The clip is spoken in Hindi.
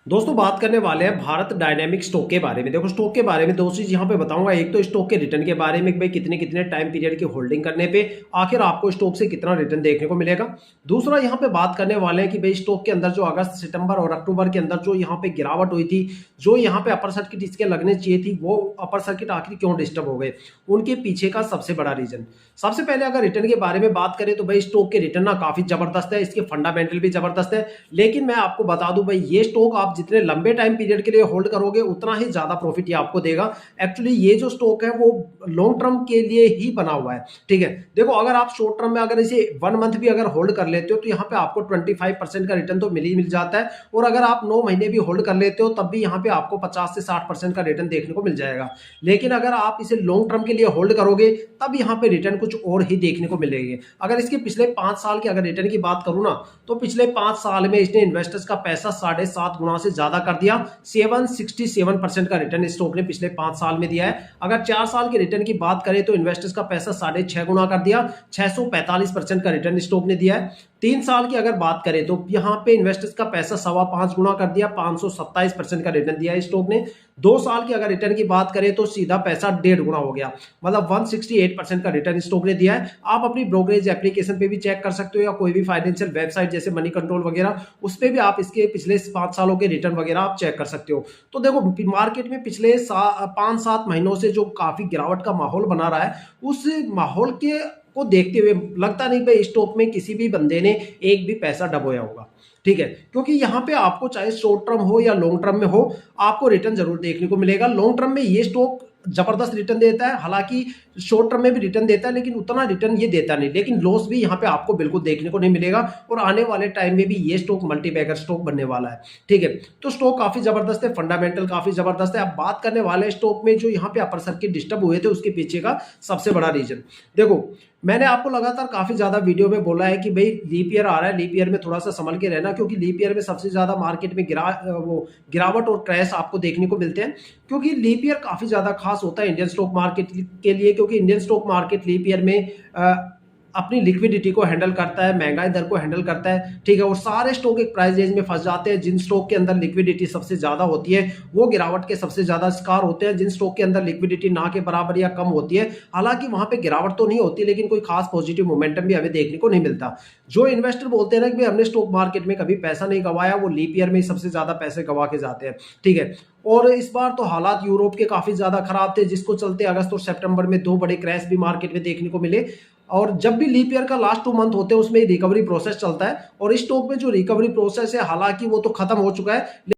दोस्तों बात करने वाले हैं भारत डायनेमिक स्टॉक के बारे में। देखो स्टॉक के बारे में दो चीज यहाँ पे बताऊंगा। एक तो स्टॉक के रिटर्न के बारे में कि भाई कितने कितने टाइम पीरियड की होल्डिंग करने पे आखिर आपको स्टॉक से कितना रिटर्न देखने को मिलेगा। दूसरा यहाँ पे बात करने वाले हैं कि भाई स्टॉक के अंदर जो अगस्त सितंबर और अक्टूबर के अंदर जो यहाँ पे गिरावट हुई थी, जो यहाँ पे अपर सर्किट इसके लगने चाहिए थी, वो अपर सर्किट आखिर क्यों डिस्टर्ब हो गए, उनके पीछे का सबसे बड़ा रीजन। सबसे पहले अगर रिटर्न के बारे में बात करें तो भाई स्टॉक के रिटर्न ना काफी जबरदस्त है, इसके फंडामेंटल भी जबरदस्त है। लेकिन मैं आपको बता दूं भाई ये स्टॉक आप जितने लंबे टाइम पीरियड के लिए होल्ड करोगे उतना ही ज्यादा प्रॉफिट ये आपको देगा। एक्चुअली ये जो स्टॉक है वो लॉन्ग टर्म के लिए ही बना हुआ है। ठीक है, देखो अगर आप शॉर्ट टर्म में अगर इसे 1 मंथ भी अगर होल्ड कर लेते हो तो यहाँ पे आपको 25% का रिटर्न तो मिल जाता है। और अगर आप 9 महीने भी होल्ड कर लेते हो तब भी यहाँ पे आपको 50 से 60% का रिटर्न देखने को मिल जाएगा। लेकिन अगर आप इसे लॉन्ग टर्म के लिए होल्ड करोगे तब यहाँ पे रिटर्न कुछ और ही देखने को मिलेगी। अगर इसके पिछले 5 साल के अगर रिटर्न की बात करूं ना तो पिछले 5 साल में इसने इन्वेस्टर्स का पैसा 7.5 गुना से ज्यादा कर दिया। 767% का रिटर्न स्टॉक ने पिछले 5 साल में दिया है। अगर 4 साल के रिटर्न की बात करें तो इन्वेस्टर्स का पैसा 6.5 गुना कर दिया, 645% का रिटर्न स्टॉक ने दिया है। 3 साल की अगर बात करें तो यहाँ पे इन्वेस्टर्स का पैसा 5.25 गुना कर दिया, 527% का रिटर्न दिया है स्टॉक ने। 2 साल की अगर रिटर्न की बात करें तो सीधा पैसा 1.5 गुना हो गया, मतलब 168% का रिटर्न स्टॉक ने दिया है। आप अपनी ब्रोकरेज एप्लीकेशन पे भी चेक कर सकते हो या कोई भी फाइनेंशियल वेबसाइट जैसे मनी कंट्रोल वगैरह, उस पे भी आप इसके पिछले 5 सालों के रिटर्न वगैरह आप चेक कर सकते हो। तो देखो मार्केट में पिछले 5-7 महीनों से जो काफी गिरावट का माहौल बना रहा है, उस माहौल के को देखते हुए लगता नहीं भाई स्टॉक में किसी भी बंदे ने एक भी पैसा डबोया होगा। ठीक है, क्योंकि यहाँ पे आपको चाहे शॉर्ट टर्म हो या लॉन्ग टर्म में हो आपको रिटर्न जरूर देखने को मिलेगा। लॉन्ग टर्म में ये स्टॉक जबरदस्त रिटर्न देता है, हालांकि शॉर्ट टर्म में भी रिटर्न देता है लेकिन उतना रिटर्न ये देता नहीं। लेकिन लॉस भी यहाँ पे आपको बिल्कुल देखने को नहीं मिलेगा और आने वाले टाइम में भी ये स्टॉक मल्टीबैगर स्टॉक बनने वाला है। ठीक है, तो स्टॉक काफी जबरदस्त है, फंडामेंटल काफी जबरदस्त है। अब बात करने वाले स्टॉक में जो यहाँ पे अपर सर्किट डिस्टर्ब हुए थे उसके पीछे का सबसे बड़ा रीजन। देखो मैंने आपको लगातार काफी ज्यादा वीडियो में बोला है कि भाई लीप ईयर आ रहा है, लीप ईयर में थोड़ा सा संभल के रहना, क्योंकि लीप ईयर में सबसे ज्यादा मार्केट में गिरावट और क्रैश आपको देखने को मिलते हैं। क्योंकि लीप ईयर काफी ज्यादा खास होता है इंडियन स्टॉक मार्केट के लिए, क्योंकि Indian stock market leap year में अपनी लिक्विडिटी को हैंडल करता है, महंगाई दर को हैंडल करता है। ठीक है, और सारे स्टॉक एक प्राइस रेंज में फंस जाते हैं। जिन स्टॉक के अंदर लिक्विडिटी सबसे ज्यादा होती है वो गिरावट के सबसे ज्यादा शिकार होते हैं। जिन स्टॉक के अंदर लिक्विडिटी ना के बराबर या कम होती है, हालांकि वहां पे गिरावट तो नहीं होती लेकिन कोई खास पॉजिटिव मोमेंटम भी हमें देखने को नहीं मिलता। जो इन्वेस्टर बोलते हैं ना कि हमने स्टॉक मार्केट में कभी पैसा नहीं गवाया, वो लीप ईयर में सबसे ज्यादा पैसे गवा के जाते हैं। ठीक है, और इस बार तो हालात यूरोप के काफी ज्यादा खराब थे, जिसको चलते अगस्त और सितंबर में 2 बड़े क्रैश भी मार्केट में देखने को मिले। और जब भी लीप ईयर का लास्ट 2 मंथ होते हैं उसमें रिकवरी प्रोसेस चलता है, और इस स्टॉक में जो रिकवरी प्रोसेस है हालांकि वो तो खत्म हो चुका है।